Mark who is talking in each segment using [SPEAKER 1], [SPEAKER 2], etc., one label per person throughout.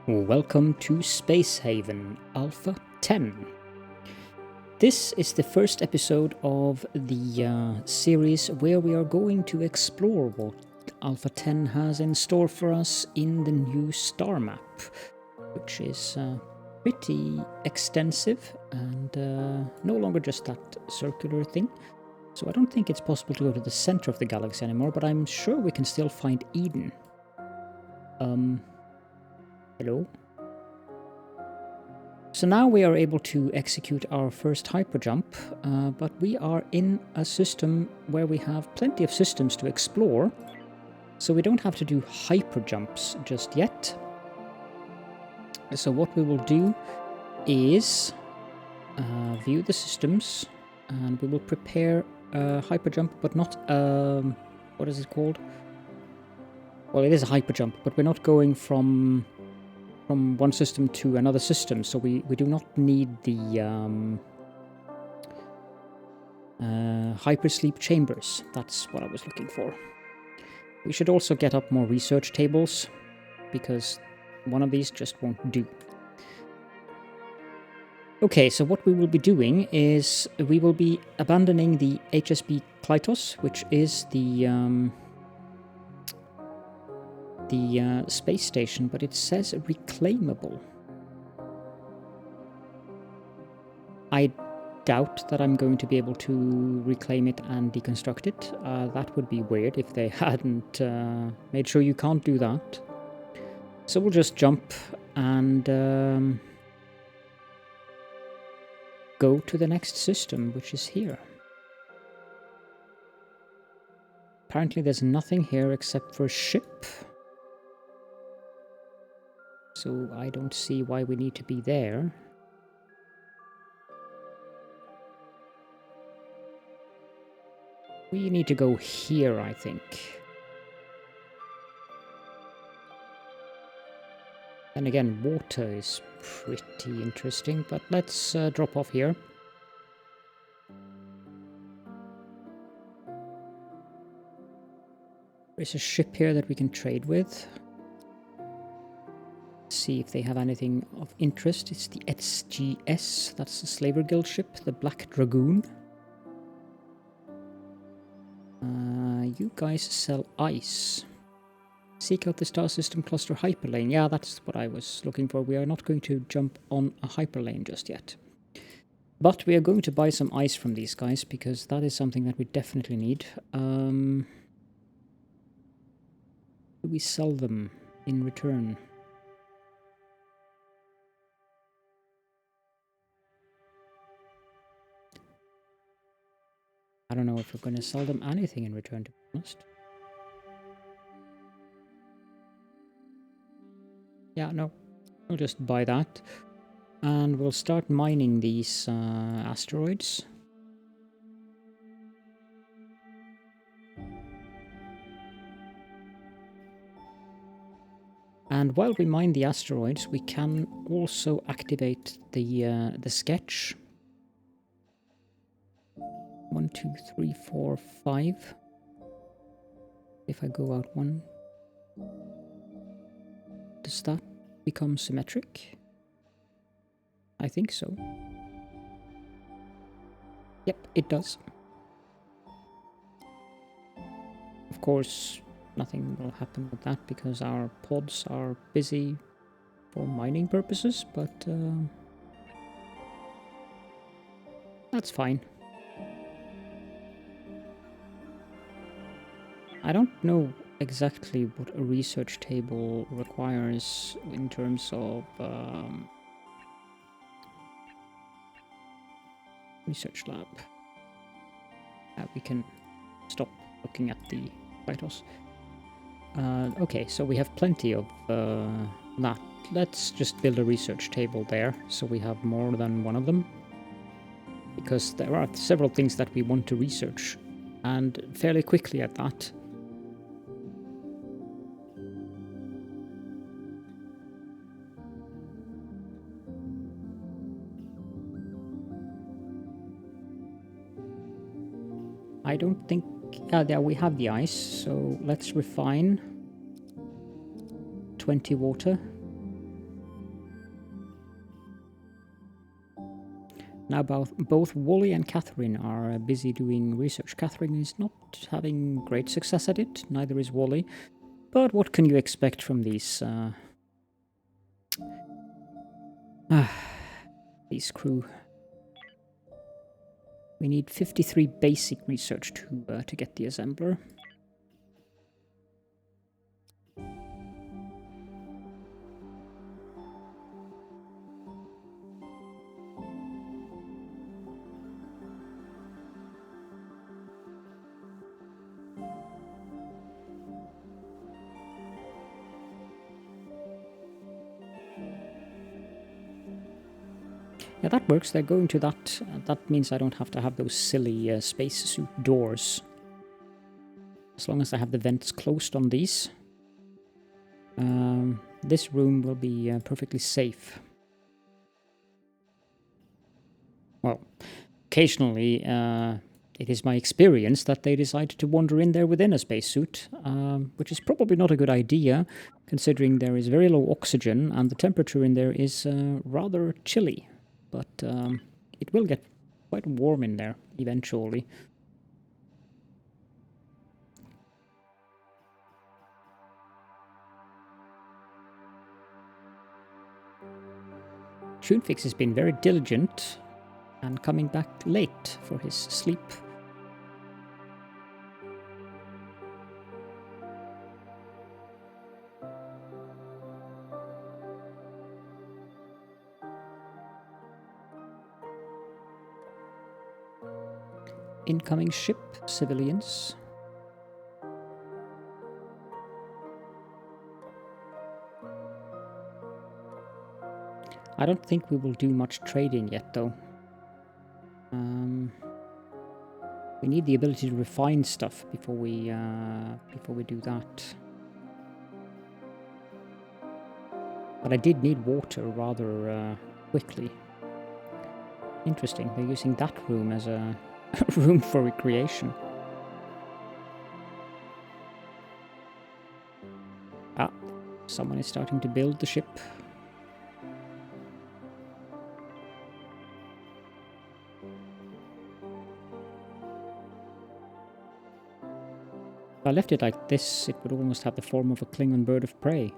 [SPEAKER 1] Welcome to Space Haven Alpha 10. This is the first episode of the series where we are going to explore what Alpha 10 has in store for us in the new star map, which is pretty extensive and no longer just that circular thing. So I don't think it's possible to go to the center of the galaxy anymore, but I'm sure we can still find Eden. Hello? So now we are able to execute our first hyperjump, but we are in a system where we have plenty of systems to explore, so we don't have to do hyperjumps just yet. So what we will do is view the systems, and we will prepare a hyperjump, but not, what is it called? Well, it is a hyperjump, but we're not going from one system to another system, so we do not need the hypersleep chambers. That's what I was looking for. We should also get up more research tables, because one of these just won't do. Okay, so what we will be doing is we will be abandoning the HSB Klytos, which is the space station, but it says reclaimable. I doubt that I'm going to be able to reclaim it and deconstruct it. That would be weird if they hadn't made sure you can't do that. So we'll just jump and go to the next system, which is here. Apparently there's nothing here except for a ship. So I don't see why we need to be there. We need to go here, I think. And again, water is pretty interesting, but let's drop off here. There's a ship here that we can trade with. See if they have anything of interest. It's the SGS, that's the Slaver Guild ship, the Black Dragoon. You guys sell ice. Seek out the star system cluster hyperlane. Yeah, that's what I was looking for. We are not going to jump on a hyperlane just yet. But we are going to buy some ice from these guys, because that is something that we definitely need. Do we sell them in return? I don't know if we're going to sell them anything in return, to be honest. Yeah, no. We'll just buy that. And we'll start mining these asteroids. And while we mine the asteroids, we can also activate the sketch. 1, 2, 3, 4, 5. If I go out one, does that become symmetric? I think so. Yep, it does. Of course, nothing will happen with that because our pods are busy for mining purposes, but that's fine. I don't know exactly what a research table requires in terms of research lab. We can stop looking at the titles. Okay, so we have plenty of that. Let's just build a research table there, so we have more than one of them. Because there are several things that we want to research, and fairly quickly at that. I don't think... yeah, we have the ice, so let's refine 20 water. Now both Wally and Catherine are busy doing research. Catherine is not having great success at it, neither is Wally. But what can you expect from these crew? We need 53 basic research to get the assembler. Yeah, that works. They're going to that. That means I don't have to have those silly spacesuit doors. As long as I have the vents closed on these, this room will be perfectly safe. Well, occasionally it is my experience that they decide to wander in there within a spacesuit, which is probably not a good idea, considering there is very low oxygen and the temperature in there is rather chilly. But it will get quite warm in there eventually. Tunefix has been very diligent and coming back late for his sleep. Incoming ship, civilians. I don't think we will do much trading yet, though. We need the ability to refine stuff before we do that. But I did need water rather quickly. Interesting, they're using that room as a room for recreation. Ah, someone is starting to build the ship. If I left it like this, it would almost have the form of a Klingon bird of prey.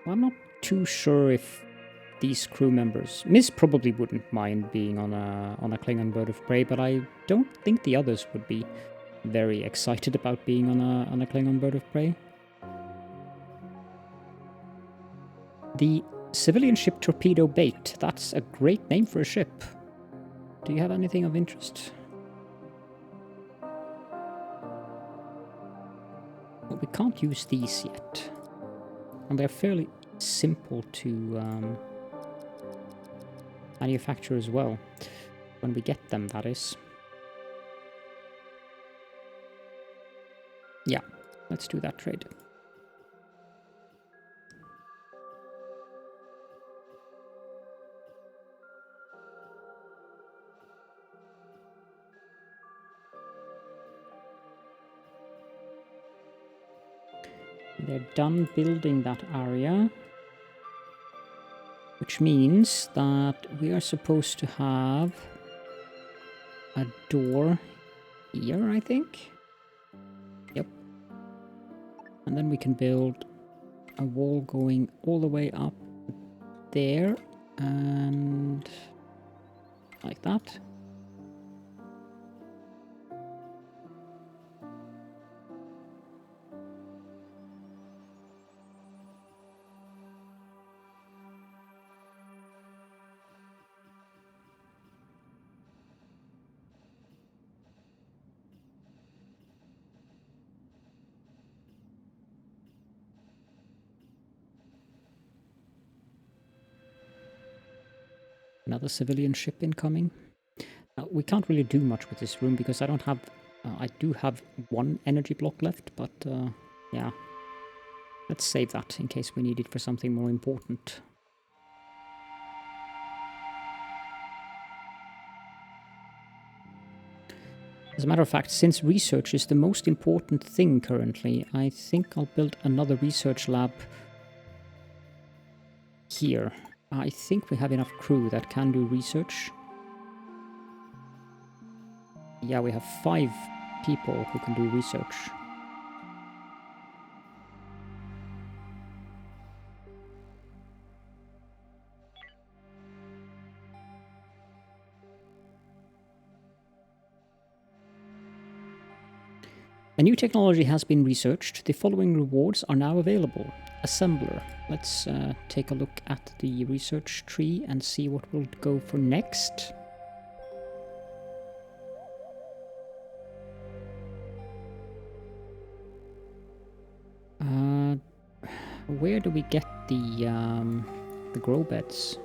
[SPEAKER 1] Well, I'm not too sure if these crew members... Miz probably wouldn't mind being on a Klingon bird of prey, but I don't think the others would be very excited about being on a Klingon bird of prey. The civilian ship Torpedo Bait. That's a great name for a ship. Do you have anything of interest? Well, we can't use these yet. And they're fairly simple to manufacture as well. When we get them, that is. Yeah, let's do that trade. They're done building that area, which means that we are supposed to have a door here, I think. Yep. And then we can build a wall going all the way up there and like that. Another civilian ship incoming. We can't really do much with this room because I don't have... I do have one energy block left, but yeah. Let's save that in case we need it for something more important. As a matter of fact, since research is the most important thing currently, I think I'll build another research lab here. I think we have enough crew that can do research. Yeah, we have 5 people who can do research. A new technology has been researched. The following rewards are now available. Assembler. Let's take a look at the research tree and see what we'll go for next. Where do we get the grow beds?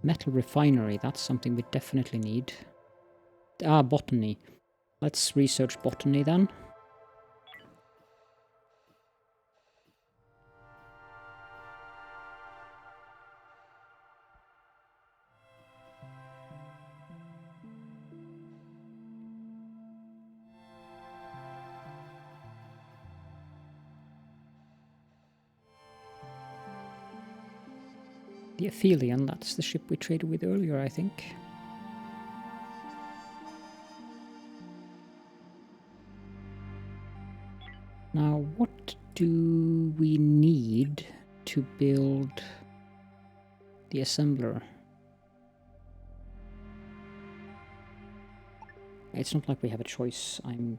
[SPEAKER 1] Metal refinery, that's something we definitely need. Ah, botany. Let's research botany then. The Aphelion, that's the ship we traded with earlier, I think. Now, what do we need to build the assembler? It's not like we have a choice. I'm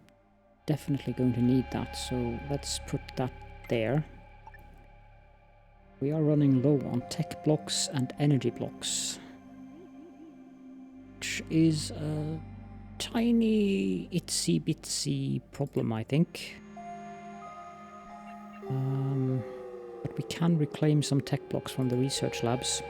[SPEAKER 1] definitely going to need that, so let's put that there. We are running low on tech blocks and energy blocks, which is a tiny itsy bitsy problem, I think. But we can reclaim some tech blocks from the research labs.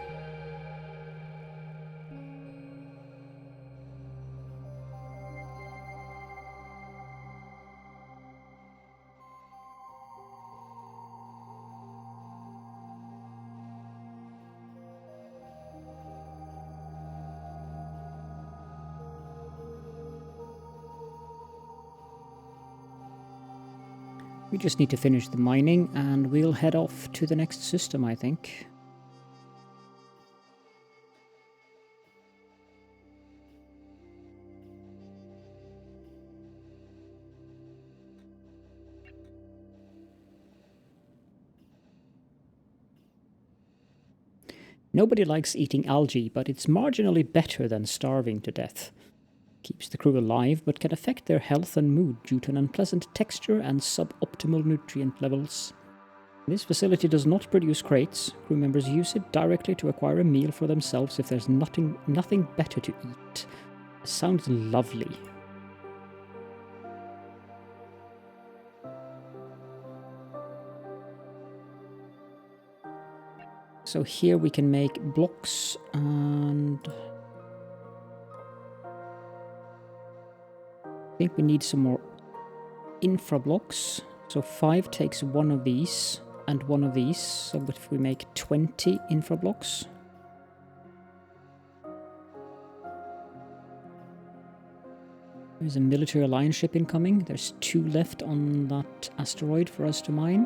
[SPEAKER 1] We just need to finish the mining and we'll head off to the next system, I think. Nobody likes eating algae, but it's marginally better than starving to death. Keeps the crew alive, but can affect their health and mood due to an unpleasant texture and suboptimal nutrient levels. This facility does not produce crates. Crew members use it directly to acquire a meal for themselves if there's nothing better to eat. Sounds lovely. So here we can make blocks and I think we need some more infra blocks. So 5 takes one of these and one of these. So if we make 20 infra blocks. There's a military alliance ship incoming. There's 2 left on that asteroid for us to mine.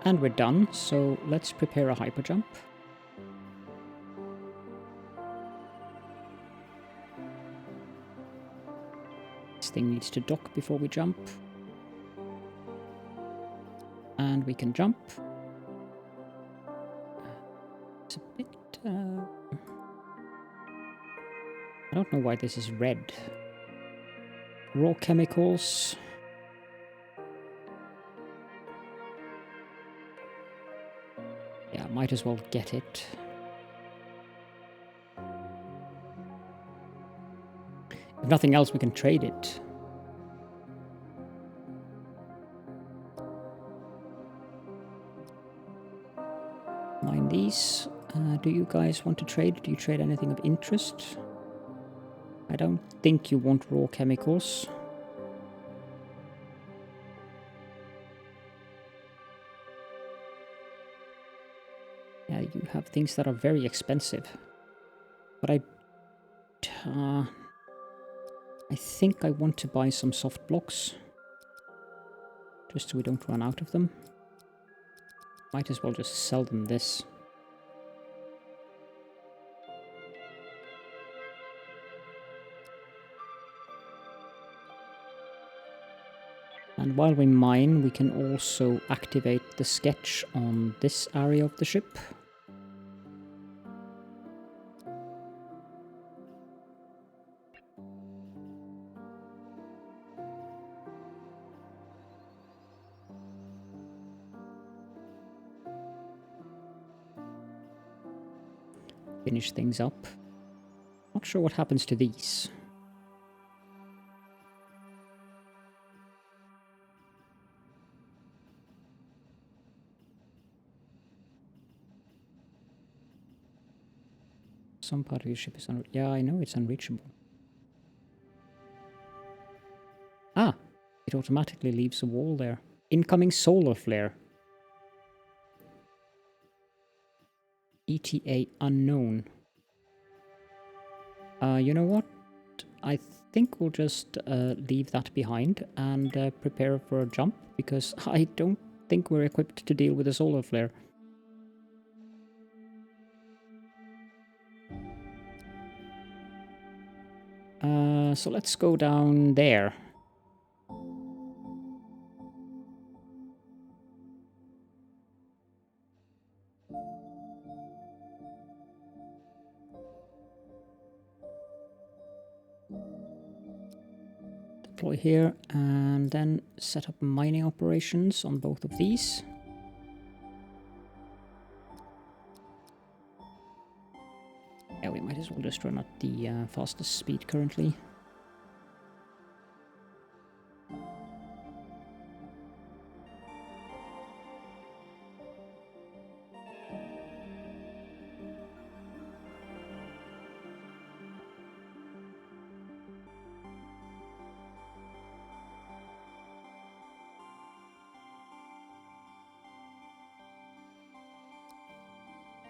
[SPEAKER 1] And we're done, so let's prepare a hyperjump. This thing needs to dock before we jump. And we can jump. It's a bit... I don't know why this is red. Raw chemicals. Yeah, might as well get it. If nothing else, we can trade it. Mine these. Do you guys want to trade? Do you trade anything of interest? I don't think you want raw chemicals. Yeah, you have things that are very expensive. But I think I want to buy some soft blocks. Just so we don't run out of them. Might as well just sell them this. And while we mine, we can also activate the sketch on this area of the ship. Finish things up. Not sure what happens to these. Some part of your ship is yeah, I know it's unreachable. Ah, it automatically leaves a wall there. Incoming solar flare. ETA unknown. You know what? I think we'll just leave that behind and prepare for a jump, because I don't think we're equipped to deal with a solar flare. So let's go down there. Deploy here, and then set up mining operations on both of these. Yeah, we might as well just run at the fastest speed currently.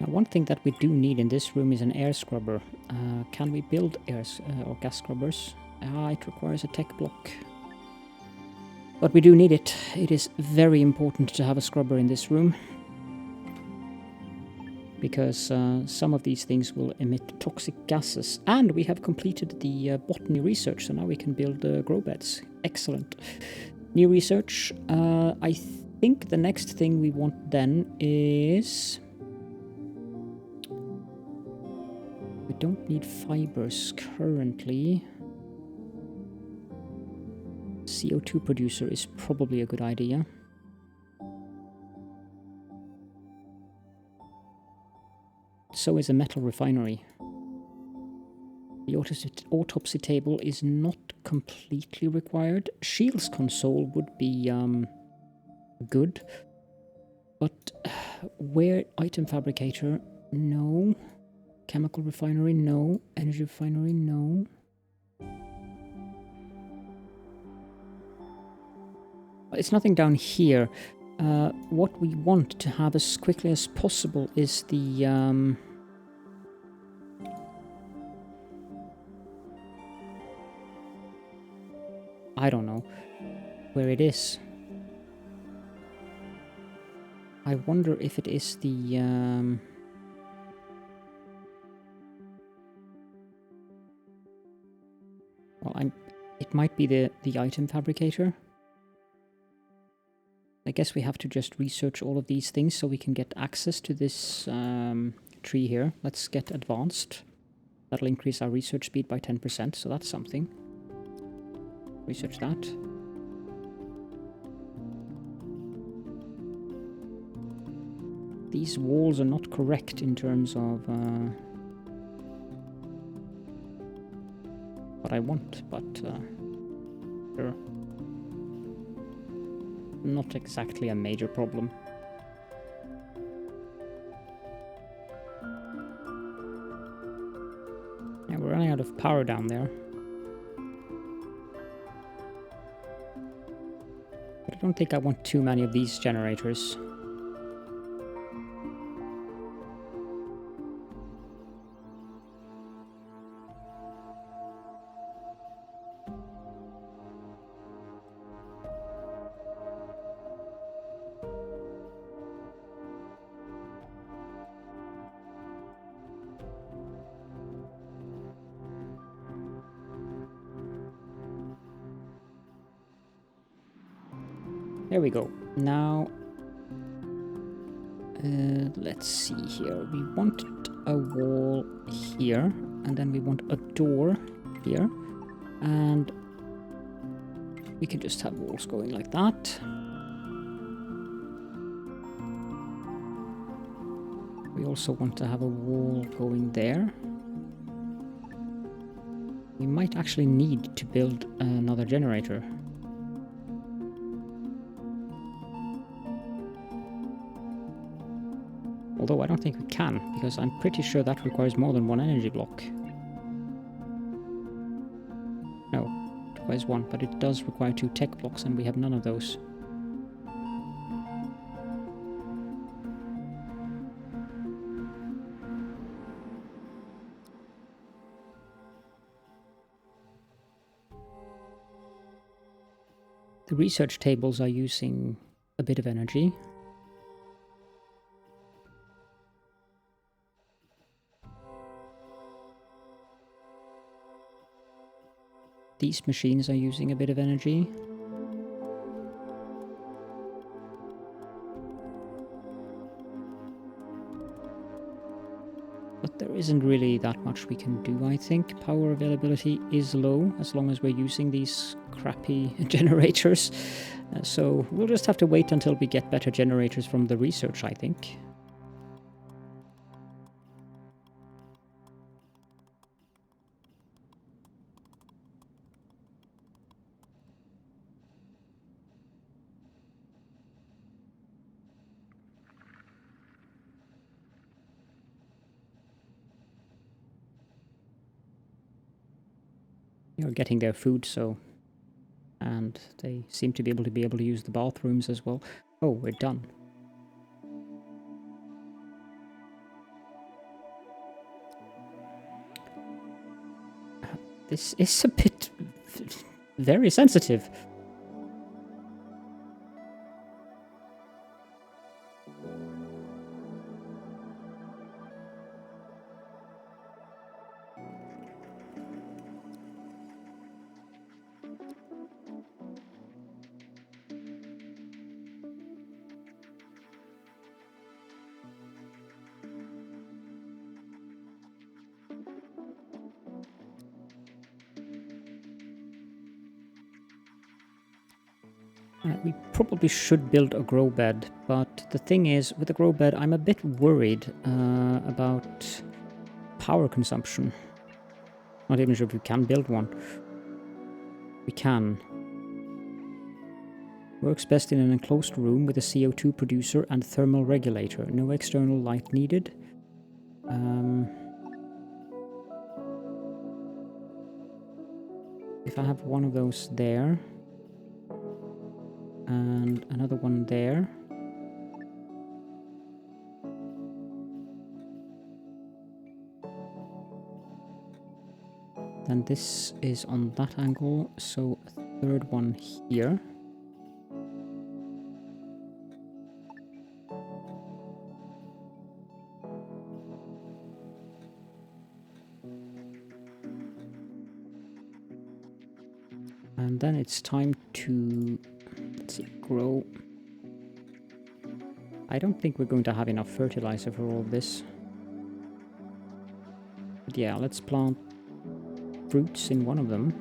[SPEAKER 1] Now, one thing that we do need in this room is an air scrubber. Can we build air or gas scrubbers? It requires a tech block. But we do need it. It is very important to have a scrubber in this room, because some of these things will emit toxic gases. And we have completed the botany research, so now we can build grow beds. Excellent. New research. I think the next thing we want then is... we don't need fibers currently. CO2 producer is probably a good idea. So is a metal refinery. The autopsy table is not completely required. Shields console would be good. But where item fabricator? No. Chemical refinery? No. Energy refinery? No. It's nothing down here. What we want to have as quickly as possible is the... I don't know where it is. I wonder if it is the... well, it might be the item fabricator. I guess we have to just research all of these things so we can get access to this tree here. Let's get advanced. That'll increase our research speed by 10%, so that's something. Research that. These walls are not correct in terms of what I want, but sure. Not exactly a major problem. Yeah, we're running out of power down there. But I don't think I want too many of these generators. There we go. Now, let's see here. We want a wall here, and then we want a door here, and we can just have walls going like that. We also want to have a wall going there. We might actually need to build another generator. Although I don't think we can, because I'm pretty sure that requires more than one energy block. No, it requires one, but it does require 2 tech blocks, and we have none of those. The research tables are using a bit of energy. These machines are using a bit of energy. But there isn't really that much we can do, I think. Power availability is low, as long as we're using these crappy generators. So we'll just have to wait until we get better generators from the research, I think. You're getting their food, so... And they seem to be able to use the bathrooms as well. Oh, we're done. This is a bit... very sensitive. We probably should build a grow bed, but the thing is, with the grow bed, I'm a bit worried about power consumption. Not even sure if we can build one. We can. Works best in an enclosed room with a CO2 producer and thermal regulator. No external light needed. If I have one of those there... and another one there. Then this is on that angle, so a third one here. And then it's time to... let's see, grow. I don't think we're going to have enough fertilizer for all this. But yeah, let's plant fruits in one of them.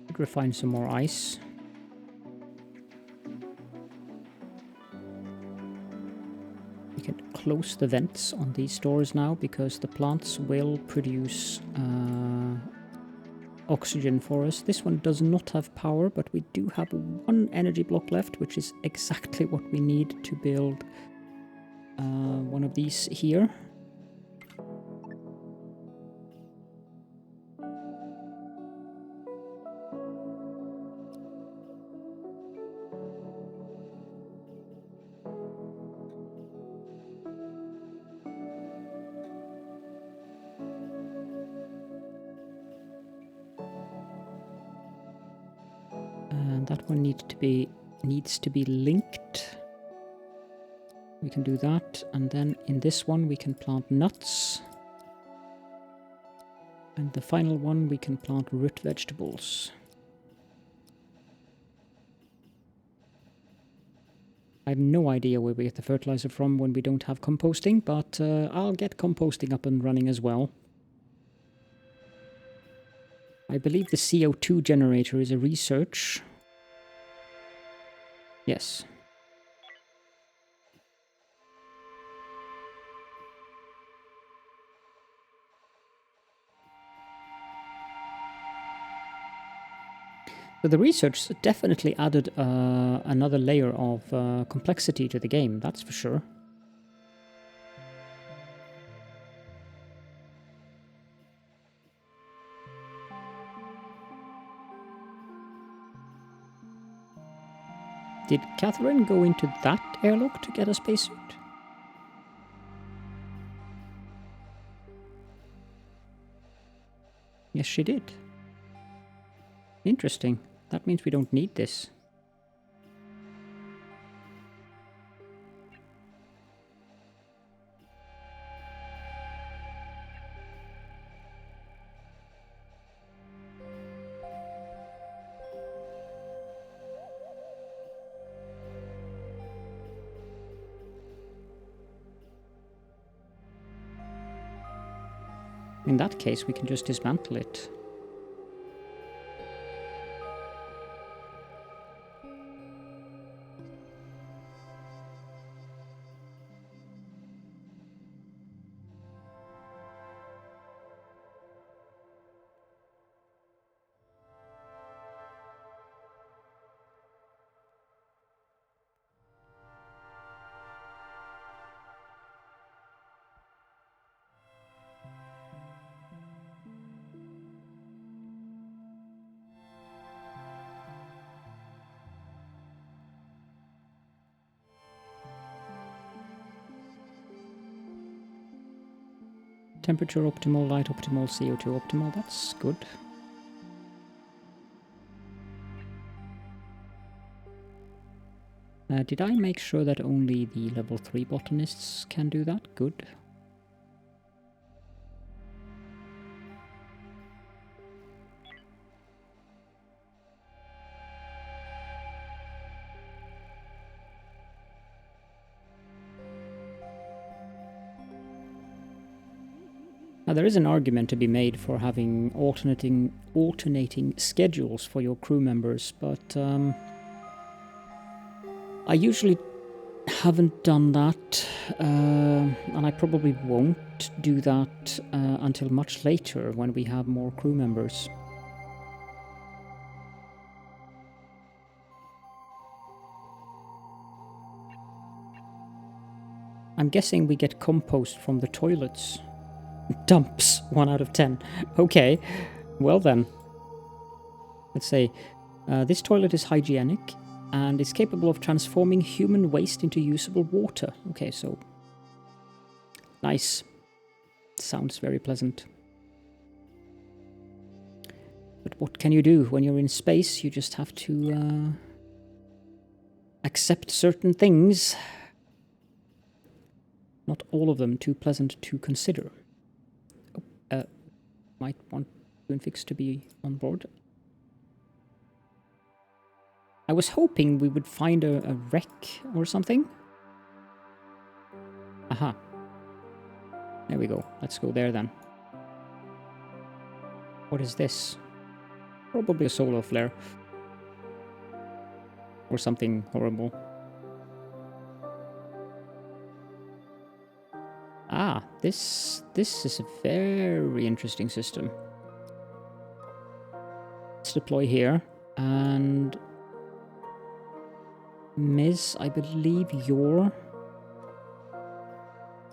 [SPEAKER 1] Could refine some more ice. Close the vents on these doors now, because the plants will produce oxygen for us. This one does not have power, but we do have one energy block left, which is exactly what we need to build one of these here. That one needs to be linked. We can do that, and then in this one we can plant nuts. And the final one, we can plant root vegetables. I have no idea where we get the fertilizer from when we don't have composting, but I'll get composting up and running as well. I believe the CO2 generator is a research. Yes. So the research definitely added another layer of complexity to the game, that's for sure. Did Catherine go into that airlock to get a spacesuit? Yes, she did. Interesting. That means we don't need this. In that case, we can just dismantle it. Temperature optimal, light optimal, CO2 optimal, that's good. Did I make sure that only the level 3 botanists can do that? Good. Now, there is an argument to be made for having alternating schedules for your crew members, but I usually haven't done that, and I probably won't do that until much later when we have more crew members. I'm guessing we get compost from the toilets. Dumps, 1 out of 10. Okay, well then. Let's say, this toilet is hygienic and is capable of transforming human waste into usable water. Okay, so... nice. Sounds very pleasant. But what can you do when you're in space? You just have to accept certain things. Not all of them too pleasant to consider. Might want Twinfix to be on board. I was hoping we would find a wreck or something. Aha. There we go. Let's go there then. What is this? Probably a solar flare. Or something horrible. Ah, this is a very interesting system. Let's deploy here, and Ms., I believe you're...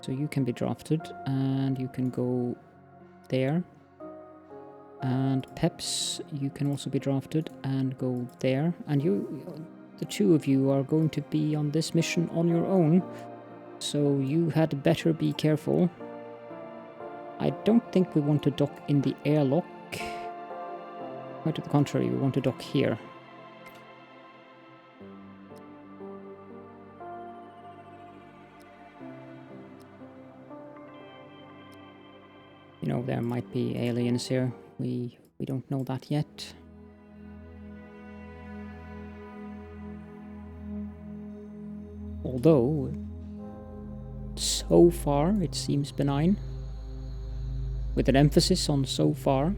[SPEAKER 1] so you can be drafted, and you can go there. And Peps, you can also be drafted and go there. And you, the two of you, are going to be on this mission on your own. So you had better be careful. I don't think we want to dock in the airlock. Quite to the contrary, we want to dock here. You know, there might be aliens here. We don't know that yet. Although, so far it seems benign. With an emphasis on so far.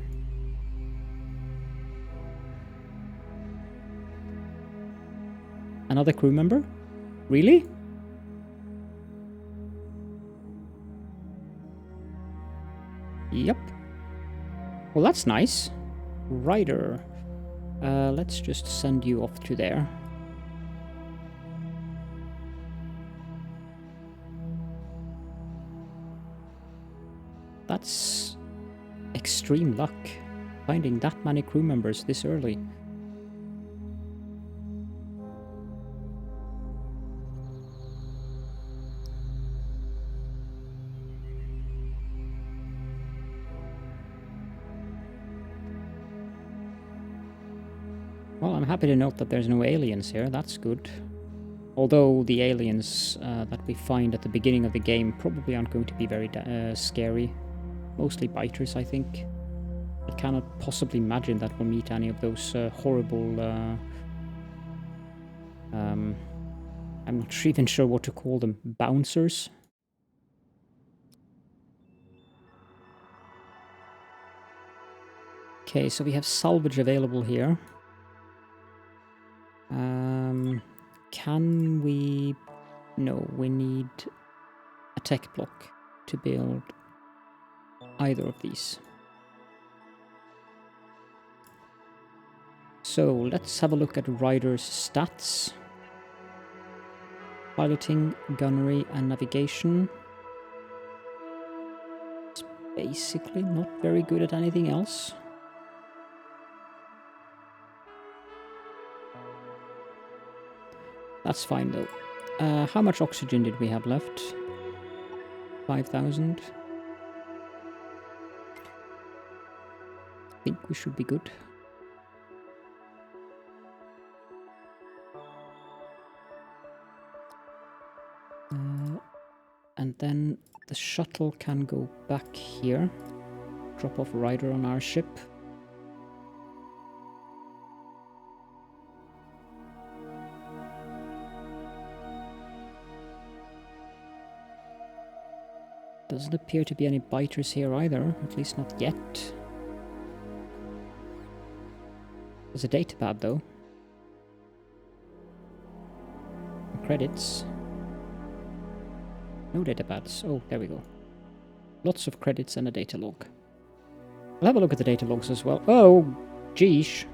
[SPEAKER 1] Another crew member? Really? Yep. Well, that's nice. Ryder. Let's just send you off to there. That's extreme luck, finding that many crew members this early. Well, I'm happy to note that there's no aliens here, that's good. Although the aliens that we find at the beginning of the game probably aren't going to be very scary. Mostly biters, I think. I cannot possibly imagine that we'll meet any of those horrible... I'm not even sure what to call them. Bouncers? Okay, so we have salvage available here. Can we... No, we need a tech block to build either of these. So let's have a look at Ryder's stats. Piloting, gunnery, and navigation. It's basically not very good at anything else. That's fine though. How much oxygen did we have left? 5,000. I think we should be good. And then the shuttle can go back here. Drop off Ryder on our ship. Doesn't appear to be any biters here either, at least not yet. There's a datapad though. Credits. No datapads. Oh, there we go. Lots of credits and a data log. I'll have a look at the data logs as well. Oh, geesh.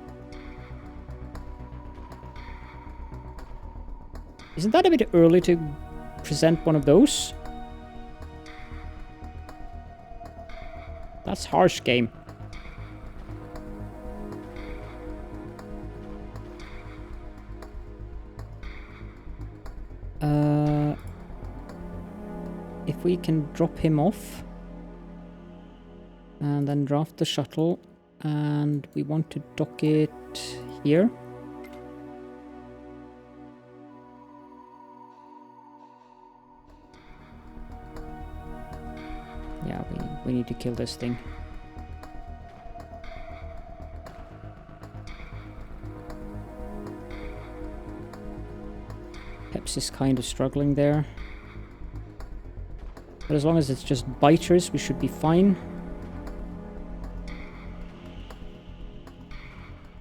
[SPEAKER 1] Isn't that a bit early to present one of those? That's harsh, game. If we can drop him off and then draft the shuttle, and we want to dock it here. Yeah, we need to kill this thing. Peps is kind of struggling there. But as long as it's just biters, we should be fine.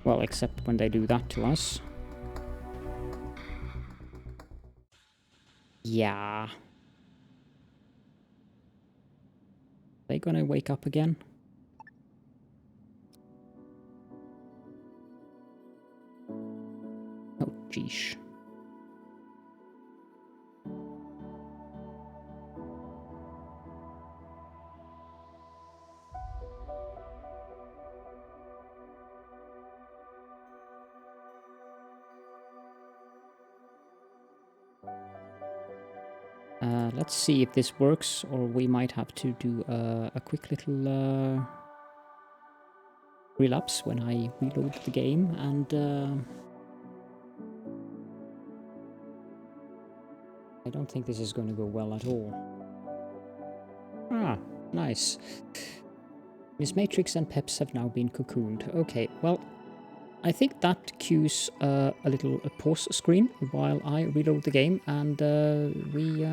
[SPEAKER 1] Well, except when they do that to us. Yeah. Are they gonna wake up again? Oh, geesh. Let's see if this works, or we might have to do a quick little relapse when I reload the game, and I don't think this is going to go well at all. Ah, nice. Miss Matrix and Peps have now been cocooned. Okay, well, I think that cues a little pause screen while I reload the game, and we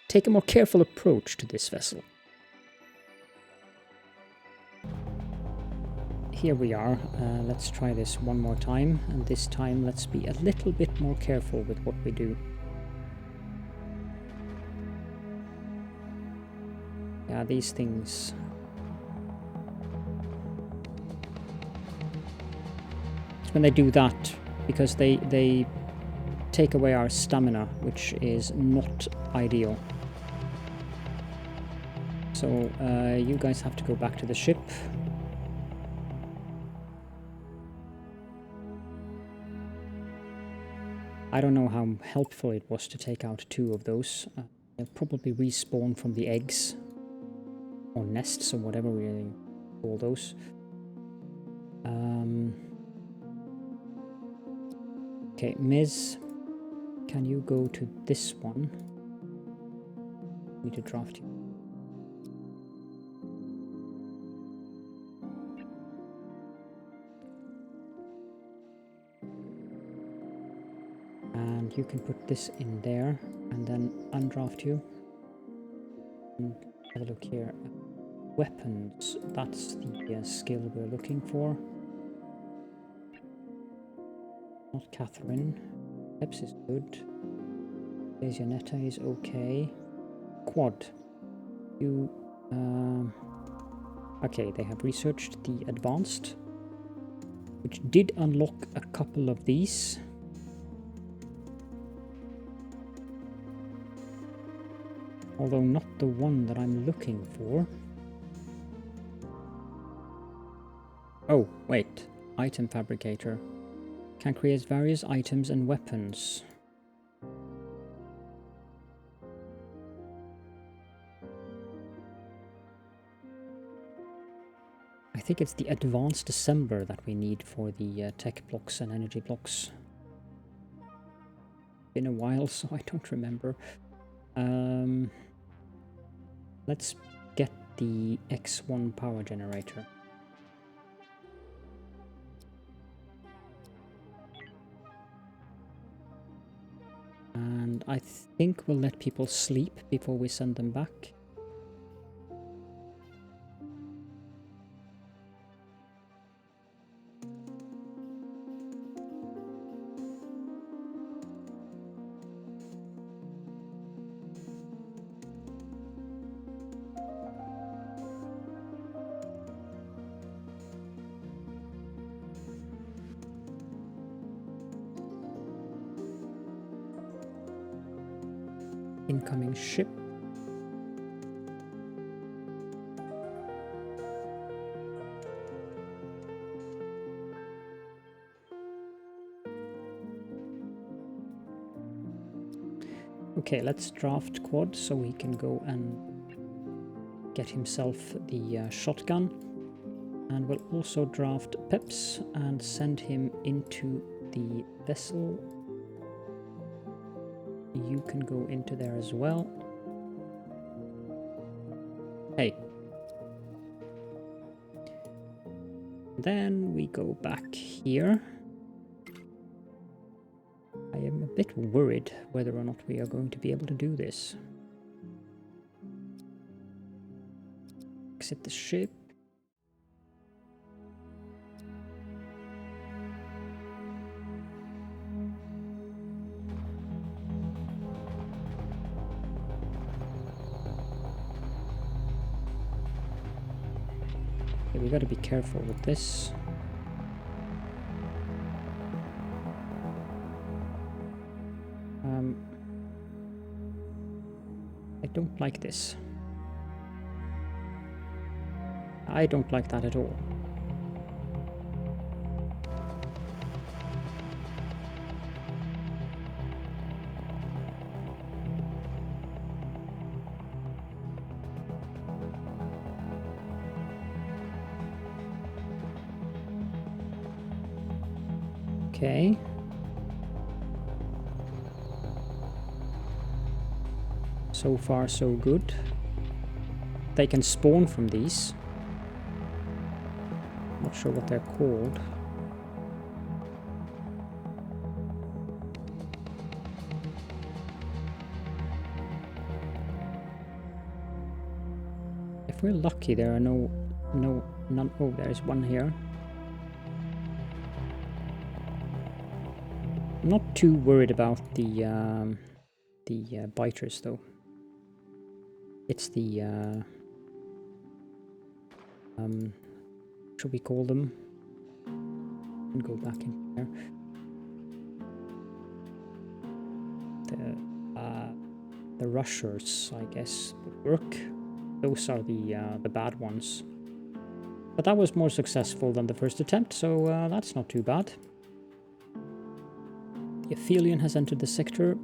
[SPEAKER 1] take a more careful approach to this vessel. Here we are. Let's try this one more time, and this time let's be a little bit more careful with what we do. Yeah, these things... It's when they do that, because they take away our stamina, which is not ideal. So you guys have to go back to the ship. I don't know how helpful it was to take out 2 of those. They'll probably respawn from the eggs. Or nests, or whatever we call those. Okay, Ms. Can you go to this one? I need to draft you. And you can put this in there, and then undraft you. And have a look here. Weapons, that's the skill we're looking for. Not Catherine. Peps is good. Asionetta is okay. Quad. You... okay, they have researched the advanced, which did unlock a couple of these. Although not the one that I'm looking for. Oh, wait. Item fabricator. Can create various items and weapons. I think it's the advanced assembler that we need for the tech blocks and energy blocks. Been a while, so I don't remember. Let's get the X1 power generator. And I think we'll let people sleep before we send them back. Incoming ship. Okay, let's draft Quad so he can go and get himself the shotgun. And we'll also draft Peps and send him into the vessel. You can go into there as well. Hey. Then we go back here. I am a bit worried whether or not we are going to be able to do this. Exit the ship. We gotta be careful with this. I don't like this. I don't like that at all. Okay. So far, so good. they can spawn from these. Not sure what they're called. If we're lucky, there are none. Oh, there's one here. I'm not too worried about the biters though. It's the should we call them? And go back in here. The rushers, I guess, would work. Those are the bad ones. But that was more successful than the first attempt, so that's not too bad. The Aphelion has entered the sector.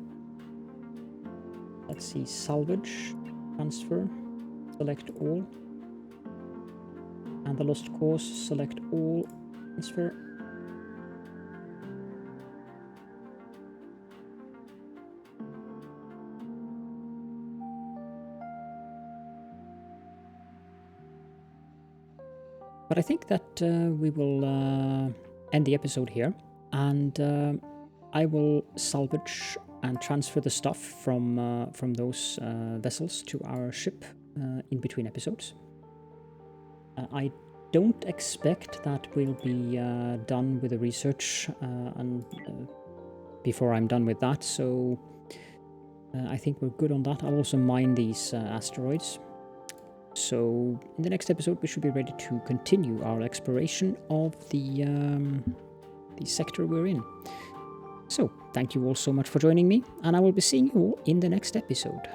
[SPEAKER 1] Let's see, salvage, transfer, select all. And the lost cause, select all, transfer. But I think that we will end the episode here, and I will salvage and transfer the stuff from those vessels to our ship in between episodes. I don't expect that we'll be done with the research and before I'm done with that, so I think we're good on that. I'll also mine these asteroids. So in the next episode we should be ready to continue our exploration of the sector we're in. So thank you all so much for joining me, and I will be seeing you all in the next episode.